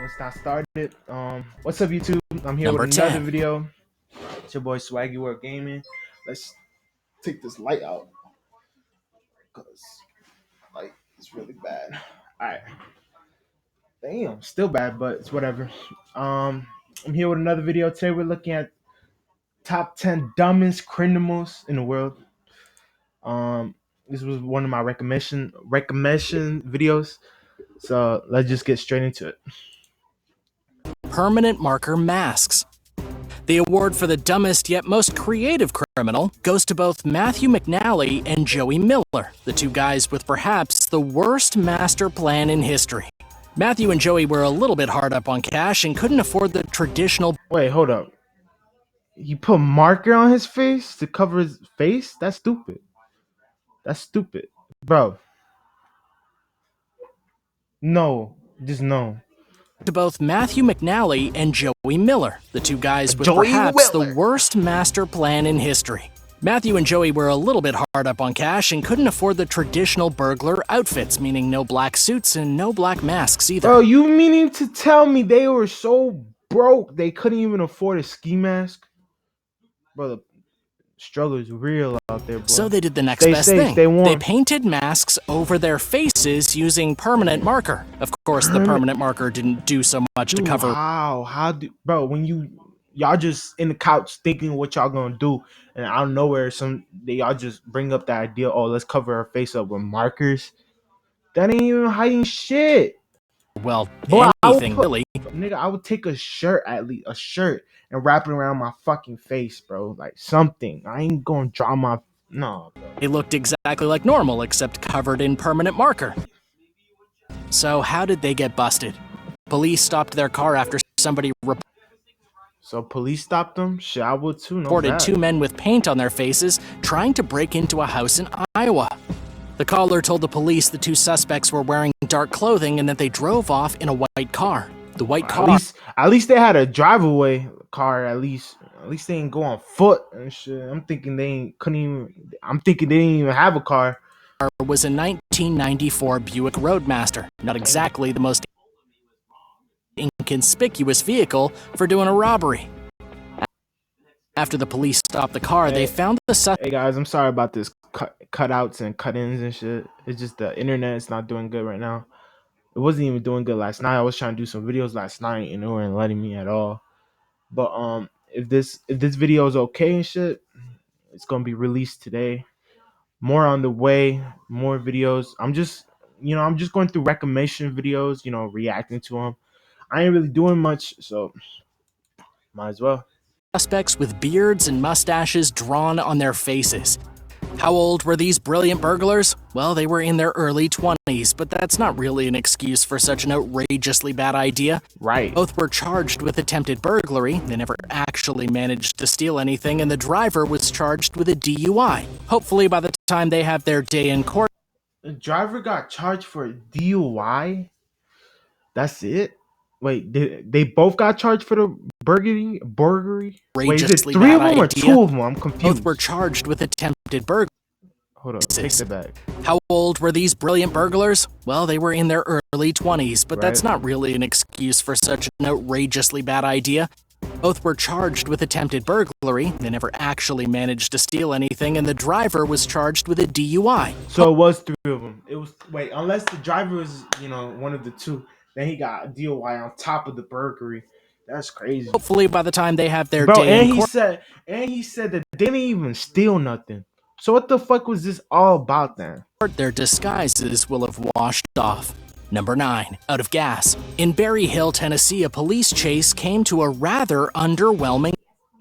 let's not start it. What's up, YouTube? I'm here Number with another 10. video. It's your boy SwaggyWrldGAMING. Let's take this light out because light is really bad. All right, damn, still bad, but it's whatever. I'm here with another video. Today we're looking at top 10 dumbest criminals in the world. This was one of my recommendation videos. So let's just get straight into it. Permanent marker masks. The award for the dumbest yet most creative criminal goes to both Matthew McNally and Joey Miller, the two guys with perhaps the worst master plan in history. Matthew and Joey were a little bit hard up on cash and couldn't afford the traditional. Wait, hold up. He put marker on his face to cover his face? That's stupid. That's stupid. Bro. No. Just no. To both Matthew McNally and Joey Miller, the two guys with perhaps the worst master plan in history. Matthew and Joey were a little bit hard up on cash and couldn't afford the traditional burglar outfits, meaning no black suits and no black masks either. Bro, you meaning to tell me they were so broke they couldn't even afford a ski mask? Bro, the struggle is real out there, bro. So they did the next best thing. They painted masks over their faces using permanent marker. Of course, the permanent marker didn't do so much to cover. Bro, when y'all just in the couch thinking what y'all gonna do, and out of nowhere y'all just bring up the idea, oh, let's cover our face up with markers. That ain't even hiding shit. Well, anything really. Nigga, I would take a shirt, at least a shirt, and wrap it around my fucking face, bro. Like something. I ain't gonna draw my no, bro. It looked exactly like normal, except covered in permanent marker. So how did they get busted? Police stopped their car after somebody So police stopped them? Shit, I would too. Reported two men with paint on their faces trying to break into a house in Iowa. The caller told the police the two suspects were wearing dark clothing and that they drove off in a white car. The white car. At least they had a drive-away car. At least they didn't go on foot and shit. I'm thinking they didn't even have a car. Was a 1994 Buick Roadmaster. Not exactly the most inconspicuous vehicle for doing a robbery. After the police stopped the car, they found the suspect. Hey guys, I'm sorry about this cutouts and cut-ins and shit. It's just the internet is not doing good right now. It wasn't even doing good last night. I was trying to do some videos last night and they weren't letting me at all. But if this video is okay and shit, it's gonna be released today. More on the way, more videos. I'm just going through recommendation videos, reacting to them. I ain't really doing much, so might as well. Suspects with beards and mustaches drawn on their faces. How old were these brilliant burglars? Well, they were in their early 20s, but that's not really an excuse for such an outrageously bad idea. Right. Both were charged with attempted burglary. They never actually managed to steal anything, and the driver was charged with a DUI. Hopefully by the time they have their day in court. The driver got charged for a DUI? That's it? Wait, they both got charged for the burglary? Wait, is it three of them or two of them? I'm confused. Both were charged with attempted burglary. Hold on, take it back. How old were these brilliant burglars? Well, they were in their early 20s, but that's not really an excuse for such an outrageously bad idea. Both were charged with attempted burglary. They never actually managed to steal anything, and the driver was charged with a DUI. So it was three of them. It was unless the driver was, one of the two, then he got a DUI on top of the burglary. That's crazy. Hopefully by the time they have their day in court. And he said that they didn't even steal nothing. So what the fuck was this all about then? Their disguises will have washed off. Number 9, out of gas. In Berry Hill, Tennessee, a police chase came to a rather underwhelming.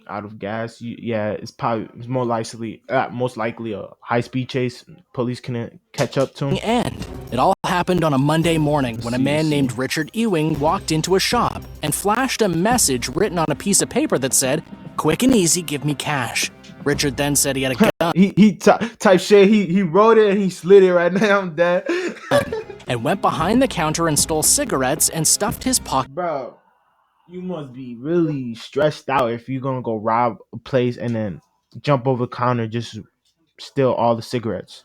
Out of gas? Yeah, it's most likely a high-speed chase. Police can catch up to him. End. It all happened on a Monday morning when a man named Richard Ewing walked into a shop and flashed a message written on a piece of paper that said, "Quick and easy, give me cash." Richard then said he had a gun. he type shit. He wrote it and he slid it right now. I'm dead. And went behind the counter and stole cigarettes and stuffed his pocket. Bro, you must be really stressed out if you're gonna go rob a place and then jump over the counter just steal all the cigarettes.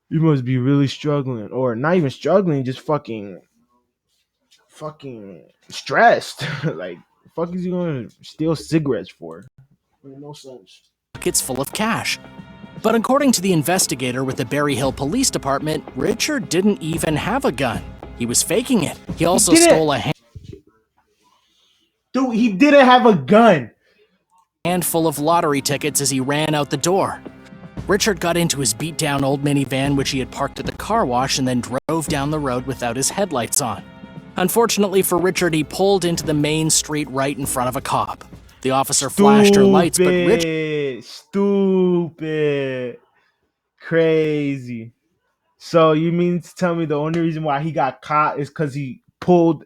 You must be really struggling, or not even struggling, just fucking fucking stressed. Like, the fuck is he gonna steal cigarettes for? Makes no sense. Pockets full of cash. But according to the investigator with the Berry Hill Police Department, Richard didn't even have a gun. He was faking it. He also stole a Dude, he didn't have a gun. handful of lottery tickets as he ran out the door. Richard got into his beat-down old minivan which he had parked at the car wash and then drove down the road without his headlights on. Unfortunately for Richard, he pulled into the main street right in front of a cop. The officer flashed her lights, but Richard... Stupid. Crazy. So you mean to tell me the only reason why he got caught is because he pulled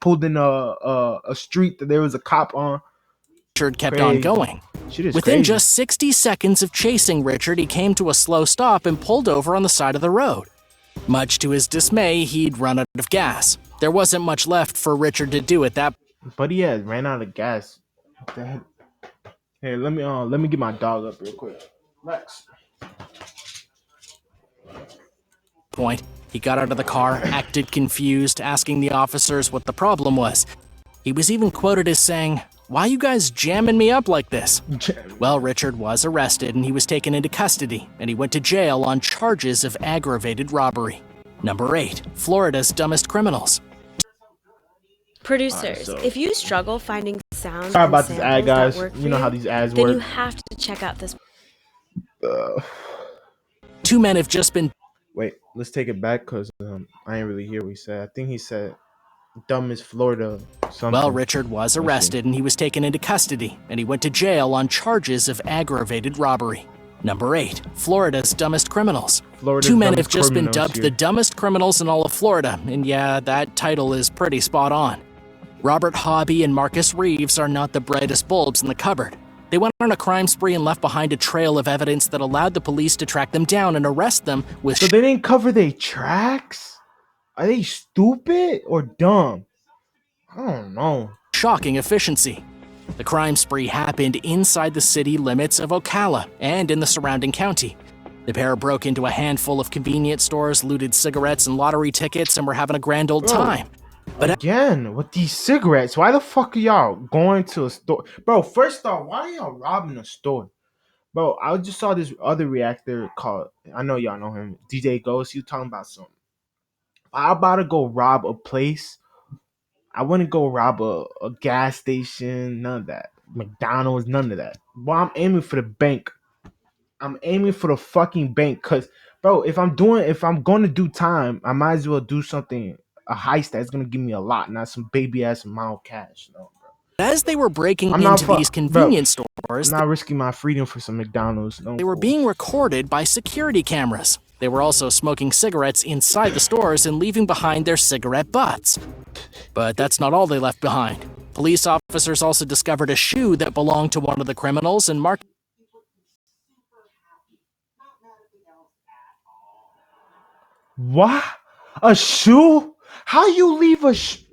in a street that there was a cop on? Richard kept on going. Within just 60 seconds of chasing Richard, he came to a slow stop and pulled over on the side of the road. Much to his dismay, he'd run out of gas. There wasn't much left for Richard to do at that point. But he had ran out of gas. What the heck? Hey, let me get my dog up real quick. Lex. He got out of the car, acted confused, asking the officers what the problem was. He was even quoted as saying, "Why you guys jamming me up like this?" Well, Richard was arrested and he was taken into custody, and he went to jail on charges of aggravated robbery. Number 8, Florida's dumbest criminals. Producers, if you struggle finding sounds Sorry and about this ad, guys. that work for You know how these ads then work. you have to check out this. 2 men have just been... Wait, let's take it back because I ain't really hear what he said. I think he said dumbest Florida something. Well, Richard was arrested and he was taken into custody, and he went to jail on charges of aggravated robbery. Number 8, Florida's dumbest criminals. 2 men have just been dubbed the dumbest criminals in all of Florida, and yeah, that title is pretty spot on. Robert Hobby and Marcus Reeves are not the brightest bulbs in the cupboard. They went on a crime spree and left behind a trail of evidence that allowed the police to track them down and arrest them with... So they didn't cover their tracks? Are they stupid or dumb? I don't know. Shocking efficiency. The crime spree happened inside the city limits of Ocala and in the surrounding county. The pair broke into a handful of convenience stores, looted cigarettes and lottery tickets, and were having a grand old time. But again, with these cigarettes, why the fuck are y'all going to a store? Bro, first off, why are y'all robbing a store? Bro, I just saw this other reactor called, I know y'all know him, DJ Ghost. He was talking about something. If I'm about to go rob a place, I wouldn't go rob a gas station, none of that. McDonald's, none of that. Well, I'm aiming for the bank. I'm aiming for the fucking bank. Cause, bro, if I'm going to do time, I might as well do something, a heist that's gonna give me a lot, not some baby ass amount of cash. No, bro. As they were breaking into these convenience stores, I'm not risking my freedom for some McDonald's. No, they were being recorded by security cameras. They were also smoking cigarettes inside the stores and leaving behind their cigarette butts. But that's not all they left behind. Police officers also discovered a shoe that belonged to one of the criminals and marked... What? A shoe? How you leave a shoe?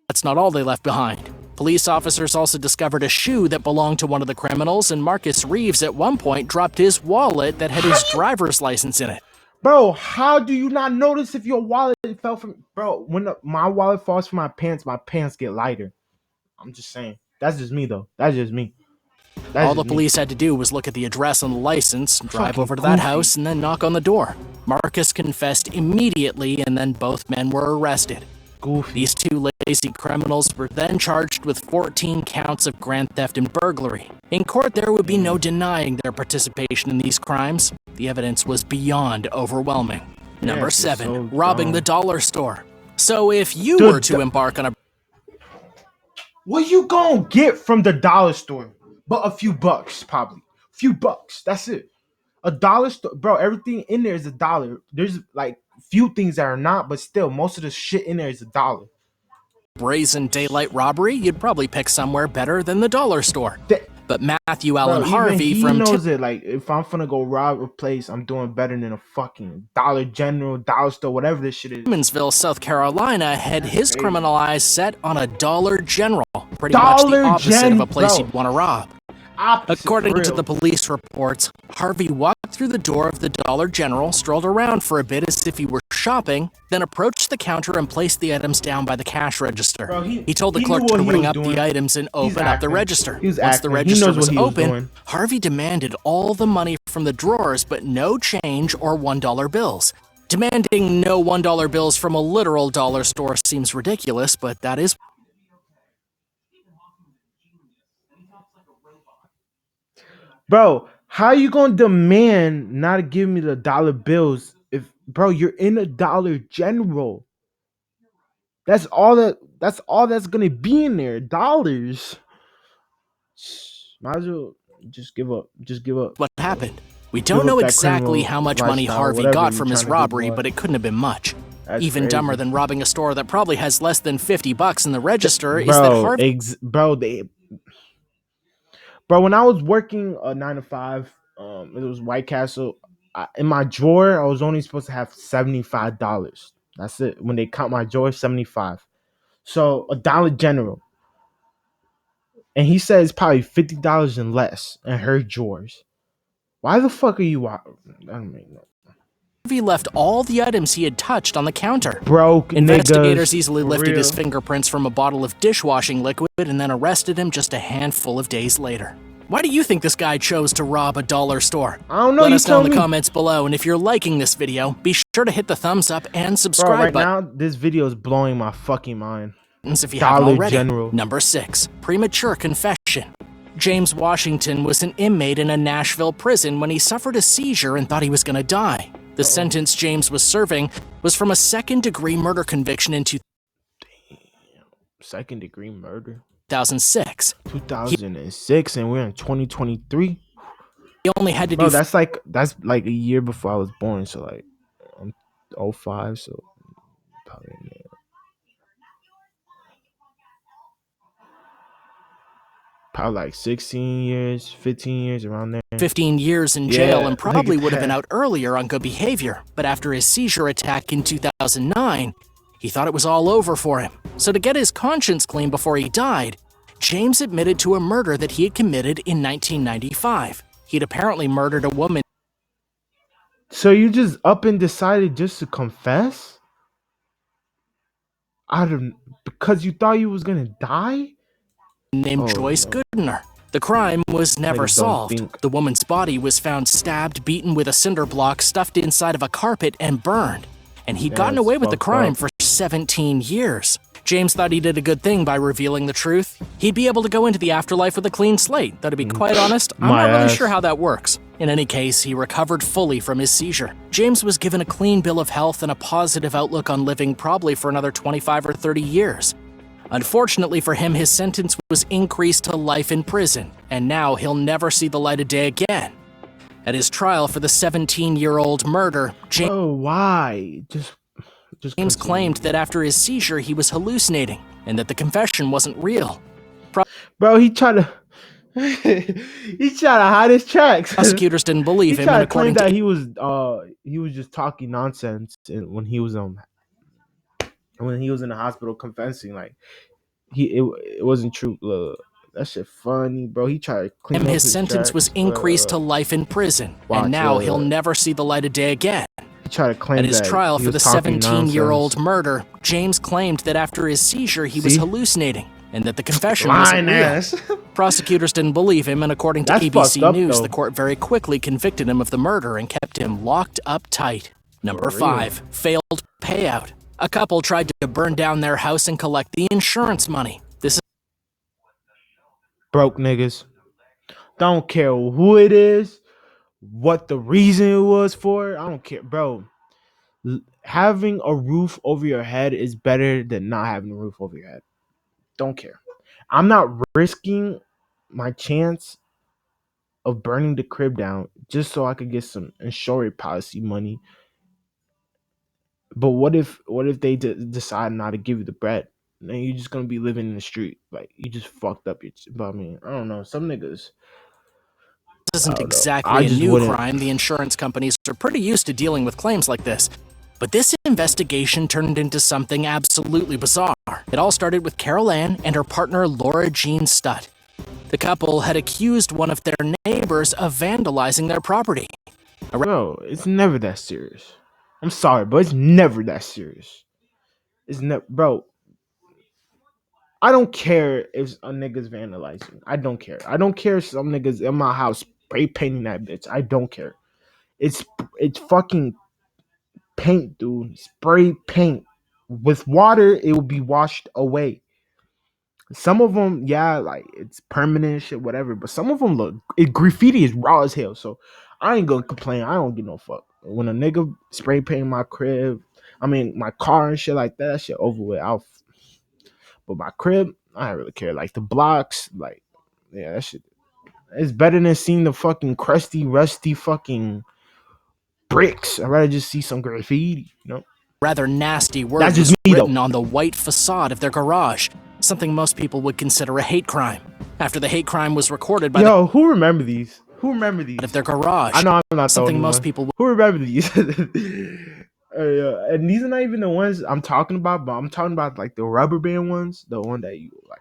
That's not all they left behind. Police officers also discovered a shoe that belonged to one of the criminals, and Marcus Reeves at one point dropped his wallet that had his driver's license in it. Bro, how do you not notice if your wallet fell from... Bro, when my wallet falls from my pants get lighter. I'm just saying. That's just me, though. That's just me. All the police had to do was look at the address on the license, drive over to that house, and then knock on the door. Marcus confessed immediately, and then both men were arrested. These 2 lazy criminals were then charged with 14 counts of grand theft and burglary. In court, there would be no denying their participation in these crimes. The evidence was beyond overwhelming. Number 7, robbing the dollar store. So if you were to embark on a... What you gonna get from the dollar store? But a few bucks, probably. A few bucks, that's it. A dollar store, bro, everything in there is $1. There's like few things that are not, but still, most of the shit in there is $1. Brazen daylight robbery, you'd probably pick somewhere better than the dollar store. But Matthew Allen Harvey he from... knows it. Like, if I'm finna go rob a place, I'm doing better than a fucking Dollar General, dollar store, whatever this shit is. Evansville, South Carolina, had his criminal eyes set on a Dollar General. Pretty much the opposite of a place you'd want to rob. opposite. According for to real. the police reports, Harvey walked through the door of the Dollar General, strolled around for a bit as if he were shopping, then approached the counter and placed the items down by the cash register. Bro, he told the he clerk knew what to he ring was up doing. the items and He's open up the acting. register. He was Once the acting. He register knows was what he was open, doing. Harvey demanded all the money from the drawers but no change or $1 bills. Demanding no $1 bills from a literal dollar store seems ridiculous, but that is Bro, how you gonna demand not to give me the dollar bills if, bro, you're in a Dollar General? That's all that's gonna be in there. Dollars. Might as well just give up. Just give up. what happened. We Give don't know up that exactly criminal how much money lifestyle, Harvey whatever got you're from his trying to do, robbery, boy. but it couldn't have been much. That's Even crazy. dumber than robbing a store that probably has less than $50 in the register is that Bro, Harvey bro, when I was working a 9 to 5, it was White Castle. In my drawer, I was only supposed to have $75. That's it. When they count my drawer, 75. So a Dollar General, and he said it's probably $50 and less in her drawers. Why the fuck are you? I don't make no. left all the items he had touched on the counter. Broke Investigators niggas, easily for lifted his real. fingerprints from a bottle of dishwashing liquid and then arrested him just a handful of days later. Why do you think this guy chose to rob a dollar store? I don't know. Let You us know tell in the me. comments below, and if you're liking this video, be sure to hit the thumbs up and Bro, subscribe right buttons now this video is blowing my fucking mind. if you haven't Dollar already. General. Number 6. Premature confession. James Washington was an inmate in a Nashville prison when he suffered a seizure and thought he was going to die. The sentence James was serving was from a second-degree murder conviction in Second degree murder. 2006. 2006, and we're in 2023. He only had to Bro, do that's like a year before I was born. So like, I'm 05, so probably like 16 years, 15 years around there. 15 years in jail Yeah, and probably look at would have been that. out earlier on good behavior, but after his seizure attack in 2009, he thought it was all over for him. So to get his conscience clean before he died, James admitted to a murder that he had committed in 1995. He'd apparently murdered a woman So you just up and decided just to confess? Because you thought you was gonna die? named Oh, Joyce no. Goodner. The crime was never Niggas don't solved. think. The woman's body was found stabbed, beaten with a cinder block, stuffed inside of a carpet, and burned. And he'd gotten That's away with the fucked crime up. for 17 years. James thought he did a good thing by revealing the truth. He'd be able to go into the afterlife with a clean slate, though to be quite honest, I'm My not really ass. sure how that works. In any case, he recovered fully from his seizure. James was given a clean bill of health and a positive outlook on living probably for another 25 or 30 years. Unfortunately for him, his sentence was increased to life in prison, and now he'll never see the light of day again. At his trial for the 17-year-old murder, Oh, why? Just James continue. claimed that after his seizure he was hallucinating, and that the confession wasn't real. Bro, he tried to he tried to hide his tracks. Prosecutors didn't He believe him, tried and to claim according that to he was just talking nonsense when he was in the hospital confessing, like it wasn't true. Look, that shit funny, bro. He tried to clean him, up his sentence was tracks. increased to life in prison, Watch, and now look. he'll never see the light of day again. He tried to claim At his that trial he for the was talking 17-year-old nonsense. murder, James claimed that after his seizure he was See? hallucinating, and that the confession wasn't Lying real. ass. Prosecutors didn't believe him, and according to That's ABC fucked up, News, though. the court very quickly convicted him of the murder and kept him locked up tight. Number For real. 5. Failed payout. A couple tried to burn down their house and collect the insurance money. This is Broke niggas. Don't care who it is, what the reason it was for. I don't care, bro. Having a roof over your head is better than not having a roof over your head. Don't care. I'm not risking my chance of burning the crib down just so I could get some insurance policy money. But what if they decide not to give you the bread? Then you're just gonna be living in the street. Like you just fucked up your. But I mean, I don't know. Some niggas. isn't I don't know. exactly I a just new wouldn't. crime. The insurance companies are pretty used to dealing with claims like this. But this investigation turned into something absolutely bizarre. It all started with Carol Ann and her partner Laura Jean Stutt. The couple had accused one of their neighbors of vandalizing their property. Bro, it's never that serious. I'm sorry, but it's never that serious. It's never, bro. I don't care if a nigga's vandalizing. I don't care. I don't care if some niggas in my house spray painting that bitch. I don't care. It's fucking paint, dude. Spray paint. With water, it will be washed away. Some of them, yeah, like it's permanent shit, whatever. But some of them graffiti is raw as hell. So I ain't gonna complain. I don't give no fuck. When a nigga spray paint my crib, I mean my car and shit like that shit over with. But my crib, I don't really care. Like the blocks, like yeah, that shit. It's better than seeing the fucking crusty, rusty fucking bricks. I'd rather just see some graffiti, you know? Rather nasty word That's just was me, written though. on the white facade of their garage, something most people would consider a hate crime. After the hate crime was recorded by Who remember these? Who remember these? of their garage, I know I'm not the something only most one. people Who remember these? And these are not even the ones I'm talking about, but I'm talking about like the rubber band ones, the one that you like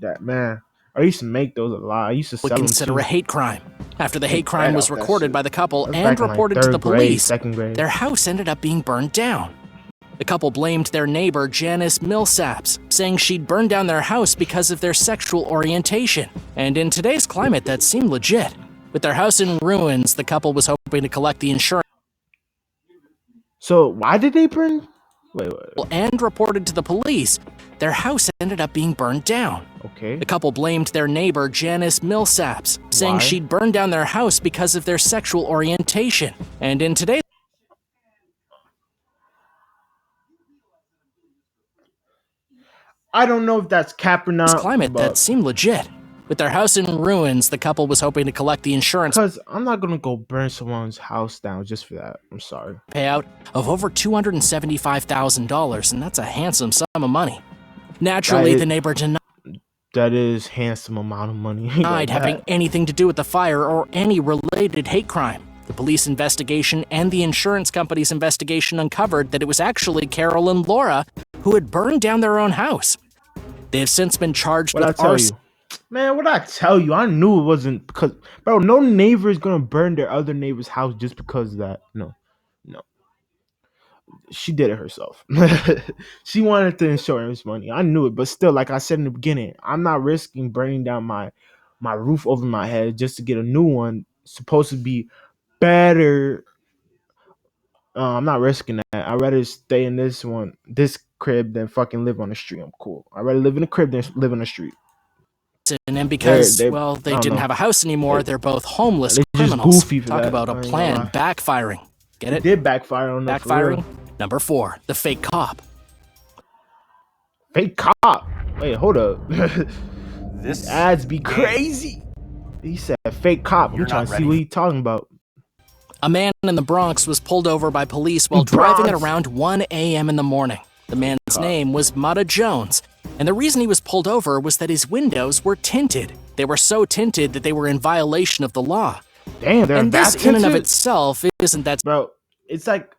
that man. I used to make those a lot. I used to would sell them consider too. a hate crime. After the hate Make crime bread was off that recorded shit. by the couple That's and back in, like, reported to the third grade, police, second grade. their house ended up being burned down. The couple blamed their neighbor Janice Millsaps, saying she'd burned down their house because of their sexual orientation. And in today's climate, that seemed legit. With their house in ruins, the couple was hoping to collect the insurance So why did they burn? Wait. and reported to the police. Their house ended up being burned down. Okay. The couple blamed their neighbor Janice Millsaps, saying Why? she'd burned down their house because of their sexual orientation. And in today's I don't know if that's cap or not, climate, that but seemed legit. With their house in ruins, the couple was hoping to collect the insurance because I'm not gonna go burn someone's house down just for that. I'm sorry. payout of over $275,000, and that's a handsome sum of money. Naturally, the neighbor That is handsome amount of money. denied having anything to do with the fire or any related hate crime. The police investigation and the insurance company's investigation uncovered that it was actually Carol and Laura who had burned down their own house. They have since been charged What I with tell arson. you, man? What I tell you? I knew it wasn't because, bro. No neighbor is gonna burn their other neighbor's house just because of that. No. She did it herself. She wanted the insurance money. I knew it, but still, like I said in the beginning, I'm not risking burning down my roof over my head just to get a new one. Supposed to be better. I'm not risking that. I'd rather stay in this crib than fucking live on the street. I'm cool. I'd rather live in a crib than live on the street. And because, They well, they I don't didn't know. have a house anymore, they're both homeless They just criminals. goofy for Talk that. about a I ain't gonna plan lie. backfiring. Get It it? did backfire on them. Backfiring? Number 4, the fake cop. Fake cop. Wait, hold up. This Ads be crazy. He said fake cop. I'm You're trying not to see ready. what he talking about. A man in the Bronx was pulled over by police while driving at Bronx. around 1 a.m. in the morning. The man's name was Mata Jones, and the reason he was pulled over was that his windows were tinted. They were so tinted that they were in violation of the law. Damn, they're And this that in and of tinted? itself isn't that Bro, it's like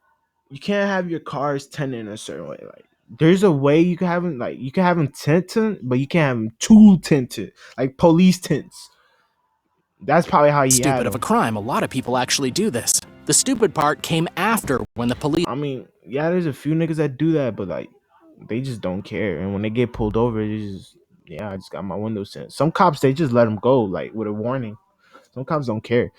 you can't have your cars tinted in a certain way. Like there's a way you can have them, like you can have them tinted, but you can't have them too tinted, like police tints. That's probably how he had stupid of a them. crime. A lot of people actually do this. The stupid part came after when the police I mean, yeah, there's a few niggas that do that, but like they just don't care. And when they get pulled over, they just I just got my windows tinted. Some cops they just let them go, like with a warning. Some cops don't care.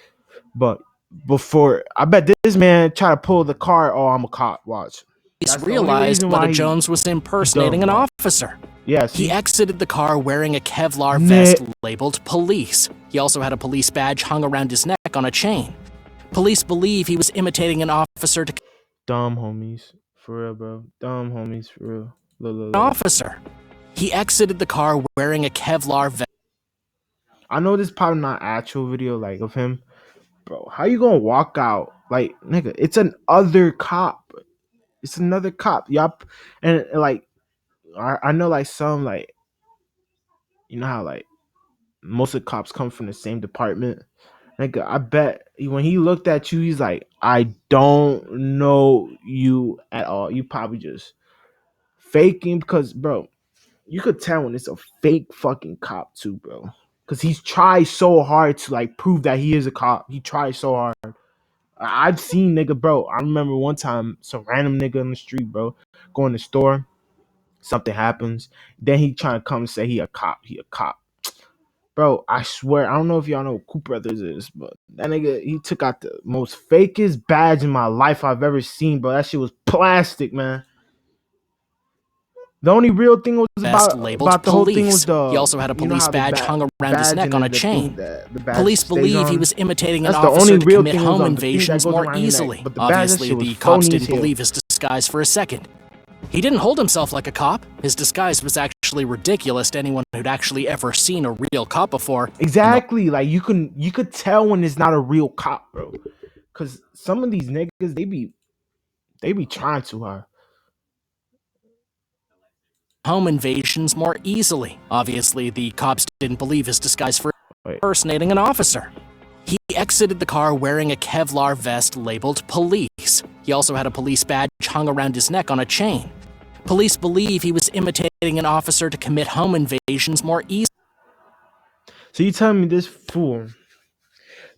But before, I bet this man try to pull the car. Oh, I'm a cop. Watch. That's the only realized reason Mata why Jones was impersonating an dumb. officer. Yeah, He see, exited the car wearing a Kevlar Nick. vest labeled police. He also had a police badge hung around his neck on a chain. Police believe he was imitating an officer to dumb homies for real, bro. Dumb homies for real. Look. officer. He exited the car wearing a Kevlar vest. I know this probably not actual video like of him, bro. How you gonna walk out like nigga? It's an other cop. It's another cop. Yup, and like I know like some like you know how like most of the cops come from the same department. Nigga, I bet when he looked at you, he's like, I don't know you at all. You probably just faking because, bro, you could tell when it's a fake fucking cop too, bro. because he's tried so hard to like prove that he is a cop. He tried so hard. I've seen nigga, bro. I remember one time some random nigga in the street, bro, go in the store. Something happens, then he trying to come and say he a cop. He a cop. Bro, I swear, I don't know if y'all know who Coop Brothers is, but that nigga, he took out the most fakest badge in my life I've ever seen, bro. That shit was plastic, man. The only real thing was about the whole thing was the. He also had a police badge hung around his neck on a chain. The Police believe he was imitating an That's the officer only to real commit thing was home on the thing that invasions goes more around your neck, easily. but the badge, that Obviously, shit was the cops phony didn't as hell. believe his disguise for a second. He didn't hold himself like a cop. His disguise was actually ridiculous to anyone who'd actually ever seen a real cop before. Exactly, like you could tell when it's not a real cop, bro. Cause some of these niggas they be trying too hard. Home invasions more easily. Obviously, the cops didn't believe his disguise for Wait. impersonating an officer. He exited the car wearing a Kevlar vest labeled police. He also had a police badge hung around his neck on a chain. Police believe he was imitating an officer to commit home invasions more easily. So you telling me this fool,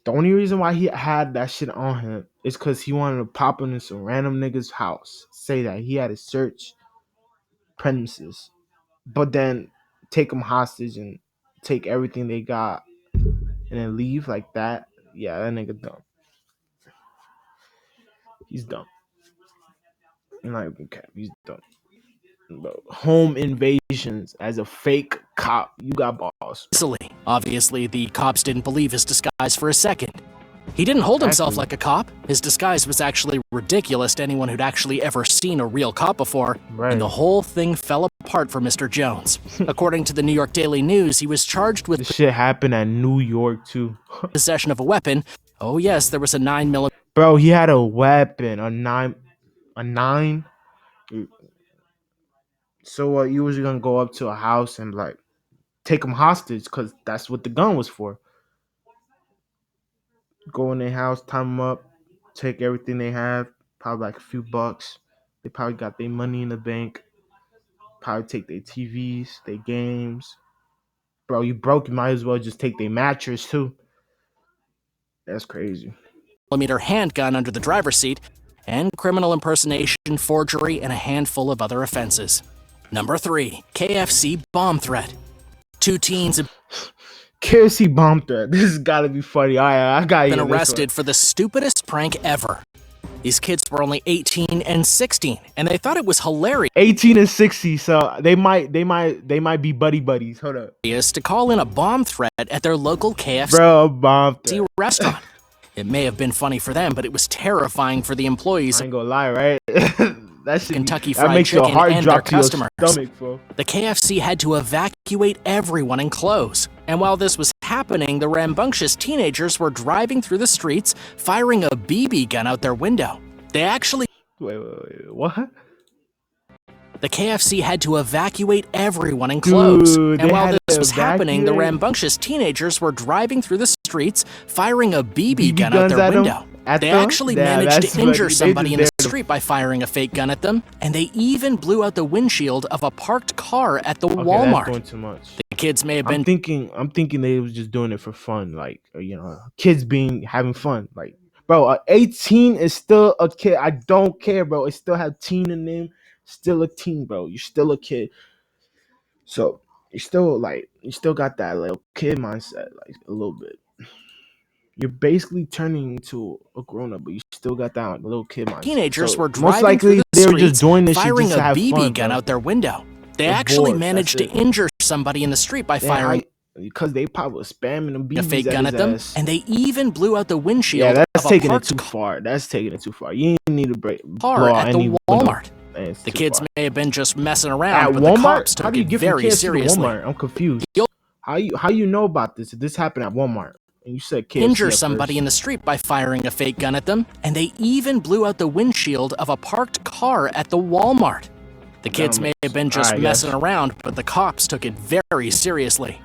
the only reason why he had that shit on him is because he wanted to pop into some random nigga's house, say that he had to search premises, but then take them hostage and take everything they got and then leave like that. Yeah, that nigga dumb. He's dumb. I'm not even cap. He's dumb. Bro, home invasions as a fake cop. You got balls. Obviously, the cops didn't believe his disguise for a second. He didn't hold himself like a cop. His disguise was actually ridiculous to anyone who'd actually ever seen a real cop before, Right. and the whole thing fell apart for Mr. Jones. According to the New York Daily News, he was charged with This shit happened at New York too. possession of a weapon. Oh yes, there was a 9mm. Bro, he had a weapon, a nine. So you was gonna go up to a house and like take them hostage because that's what the gun was for. Go in their house, time them up, take everything they have, probably like a few bucks. They probably got their money in the bank. Probably take their TVs, their games. Bro, you broke, you might as well just take their mattress too. That's crazy. Handgun under the driver's seat, and criminal impersonation, forgery, and a handful of other offenses. Number 3, KFC bomb threat. 2 teens have KFC bomb threat. This has got to be funny. All right, I got been arrested for the stupidest prank ever. These kids were only 18 and 16, and they thought it was hilarious 18 and 60, so they might be buddies. Hold up. to call in a bomb threat at their local KFC Bro, bomb threat. restaurant. It may have been funny for them, but it was terrifying for the employees I ain't gonna lie, right? That shit, Kentucky that Fried makes your Chicken heart and drop their to your customers. stomach, bro. The KFC had to evacuate everyone and close. And while this was happening, the rambunctious teenagers were driving through the streets, firing a BB gun out their window. They actually... Wait, what? The KFC had to evacuate everyone and close. Dude, And they while had this to was happening, the evacuate? rambunctious teenagers were driving through the streets, firing a BB BB gun out guns their at them? window. At They them? actually Yeah, managed that's to injure funny. They somebody in the just there to- street by firing a fake gun at them, and they even blew out the windshield of a parked car at the Okay, Walmart. that's going too much. The kids may have been I'm thinking they was just doing it for fun, like kids having fun. Like, bro, 18 is still a kid. I don't care, bro. It still have teen in name. Still a teen, bro. You're still a kid. So you still got that little kid mindset, like a little bit. You're basically turning into a grown up, but you still got that little kid mindset. teenagers So were most driving likely through the they were streets, just doing this shit firing just to a have BB fun, gun bro. out their window. They They're actually bored, managed to that's it. injure somebody in the street by firing Because they probably was spamming them a BBs fake gun his at them, ass. and they even blew out the windshield Yeah, that's of a taking it parked too far. That's taking it too far. You ain't need to car blow out at any the window. Walmart. It's The too kids far. may have been just messing At around, but Walmart? the cops How took do you it get from very KFC to seriously. Walmart? I'm confused. You'll How you know about this? This happened at Walmart, and you said KFC injure at somebody first. in the street by firing a fake gun at them, and they even blew out the windshield of a parked car at the Walmart. The kids may have been just Alright, messing guys. around, but the cops took it very seriously.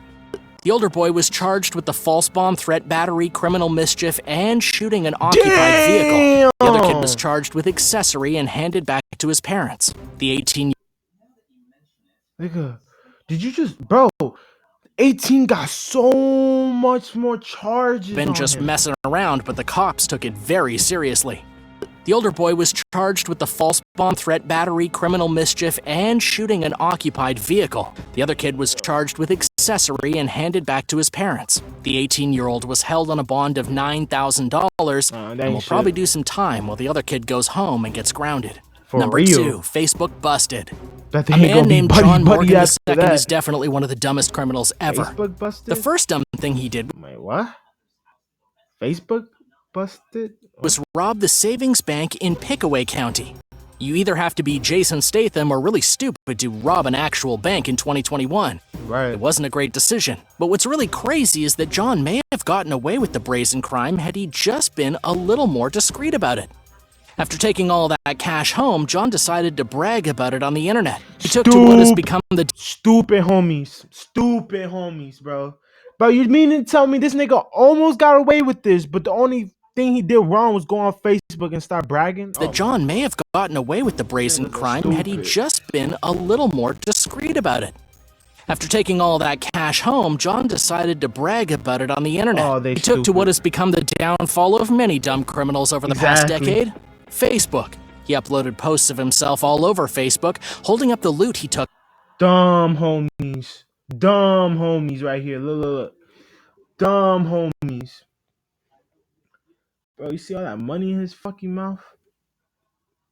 The older boy was charged with the false bomb threat, battery, criminal mischief, and shooting an occupied vehicle. The other kid was charged with accessory and handed back to his parents. The 18 Nigga, did you just, bro? 18 got so much more charges been on just him. messing around, but the cops took it very seriously. The older boy was charged with the false bomb threat, battery, criminal mischief, and shooting an occupied vehicle. The other kid was charged with accessory and handed back to his parents. The 18-year-old was held on a bond of $9,000 and will probably do some time while the other kid goes home and gets grounded. Number real. 2, Facebook busted. That A man named John Morgan II is definitely one of the dumbest criminals ever. Facebook busted? The first dumb thing he did Wait, what? Facebook busted? was rob the savings bank in Pickaway County. You either have to be Jason Statham or really stupid to rob an actual bank in 2021. Right. It wasn't a great decision. But what's really crazy is that John may have gotten away with the brazen crime had he just been a little more discreet about it. After taking all that cash home, John decided to brag about it on the internet. He took to what has become the stupid homies, bro. Bro, you mean to tell me this nigga almost got away with this, but the only thing he did wrong was go on Facebook and start bragging? that John may have gotten away with the brazen crime had he just been a little more discreet about it. After taking all that cash home, John decided to brag about it on the internet. He took to what has become the downfall of many dumb criminals over the past decade, Facebook. He uploaded posts of himself all over Facebook, holding up the loot he took. Dumb homies right here. Look. Dumb homies. Bro, you see all that money in his fucking mouth?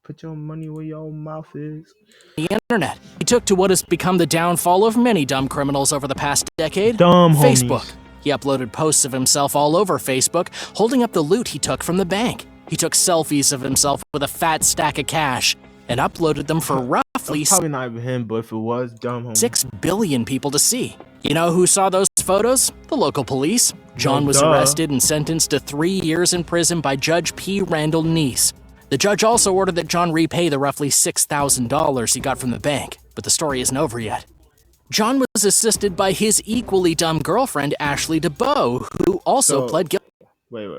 Put your money where your mouth is. The internet. He took to what has become the downfall of many dumb criminals over the past decade, Facebook. Homies. He uploaded posts of himself all over Facebook, holding up the loot he took from the bank. He took selfies of himself with a fat stack of cash and uploaded them for roughly probably not even him, but if it was, dumb homies. 6 billion people to see. You know who saw those photos? The local police. John was arrested and sentenced to 3 years in prison by Judge P. Randall Neese. The judge also ordered that John repay the roughly $6,000 he got from the bank, but the story isn't over yet. John was assisted by his equally dumb girlfriend, Ashley DeBow, who also pled guilty. Wait.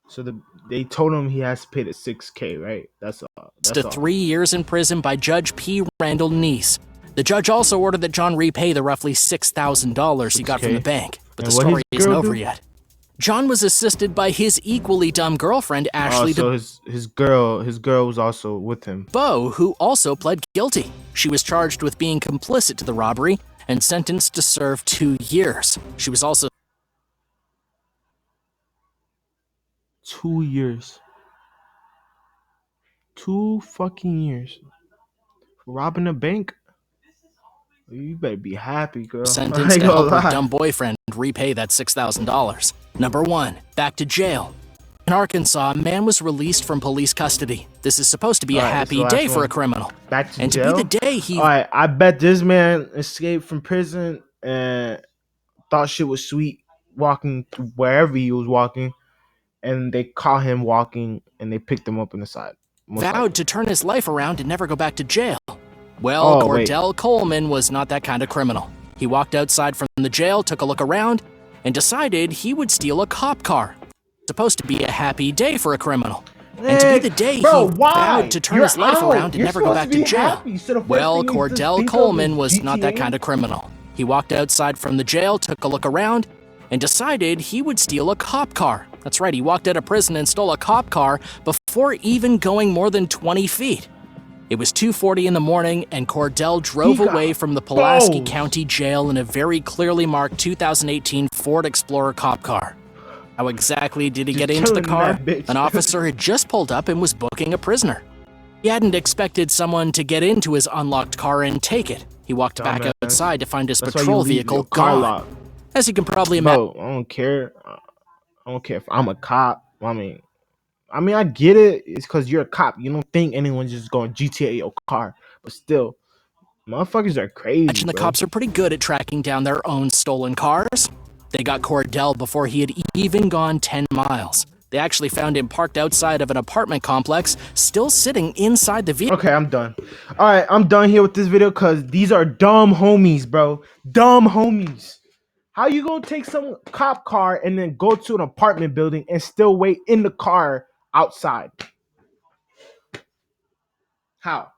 So they told him he has to pay the $6K, right? That's all. To 3 years in prison by Judge P. Randall Neese. The judge also ordered that John repay the roughly $6,000 he got from the bank, but the story isn't over yet. John was assisted by his equally dumb girlfriend, Ashley so his girl was also with him. DeBow, who also pled guilty. She was charged with being complicit to the robbery and sentenced to serve 2 years. She was also 2 years. 2 fucking years. For robbing a bank? You better be happy, girl. sentenced to help her dumb boyfriend repay that $6,000. Number 1, back to jail. In Arkansas, a man was released from police custody. This is supposed to be a happy day for a criminal. Back to and jail? to be the day he... Alright, I bet this man escaped from prison and thought shit was sweet walking wherever he was walking, and they caught him walking and they picked him up on the side. Vowed to turn his life around and never go back to jail. Well, Cordell Coleman was not that kind of criminal. He walked outside from the jail, took a look around, and decided he would steal a cop car. Supposed to be a happy day for a criminal. And to be the day he vowed to turn his life around and never go back to jail. Well, Cordell Coleman was not that kind of criminal. He walked outside from the jail, took a look around, and decided he would steal a cop car. That's right, he walked out of prison and stole a cop car before even going more than 20 feet. It was 2:40 in the morning, and Cordell drove away from the Pulaski County Jail in a very clearly marked 2018 Ford Explorer cop car. How exactly did he get into the car? An officer had just pulled up and was booking a prisoner. He hadn't expected someone to get into his unlocked car and take it. He walked back outside to find his patrol vehicle gone. As you can probably imagine. I don't care. I don't care if I'm a cop. I mean, I get it. It's because you're a cop. You don't think anyone's just going to GTA your car. But still, motherfuckers are crazy, the cops are pretty good at tracking down their own stolen cars. They got Cordell before he had even gone 10 miles. They actually found him parked outside of an apartment complex, still sitting inside the vehicle. Okay, I'm done. All right, I'm done here with this video because these are dumb homies, bro. Dumb homies. How you gonna take some cop car and then go to an apartment building and still wait in the car outside? How?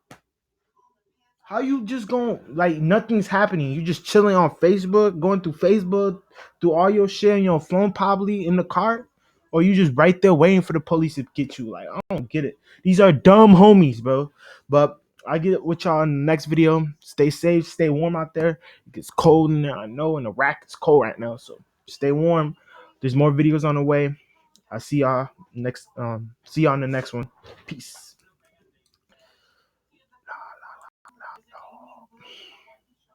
How you just going like nothing's happening? You just chilling on Facebook, going through Facebook, through all your shit on your phone, probably in the car, or you just right there waiting for the police to get you. Like I don't get it. These are dumb homies, bro. But I get it with y'all in the next video. Stay safe, stay warm out there. It gets cold in there. I know in Iraq it's cold right now, so stay warm. There's more videos on the way. I see y'all next. See y'all in the next one. Peace.